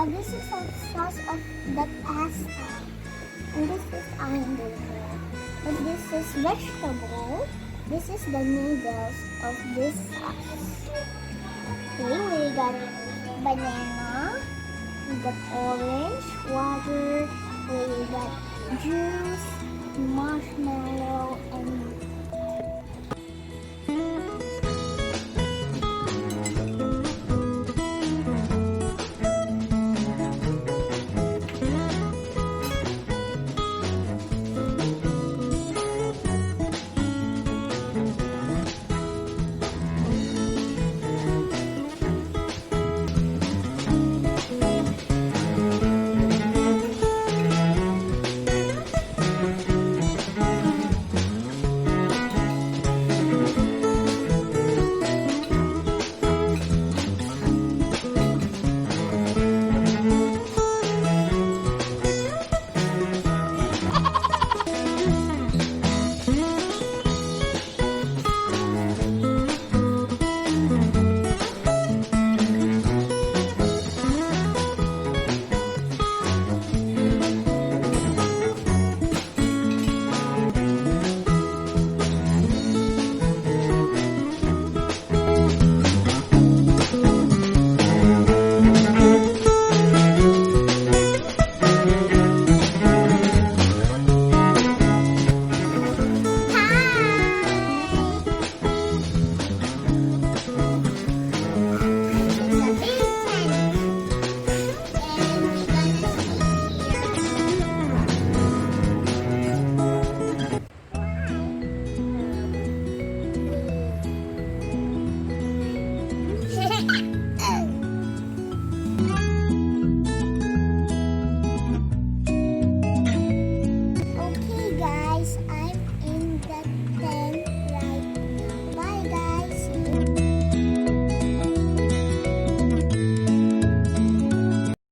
This is a sauce of the pasta. And this is hamburger. But this is vegetable. This is the noodles of this sauce. Okay, we got banana. We got orange, water. We got juice, marshmallow, and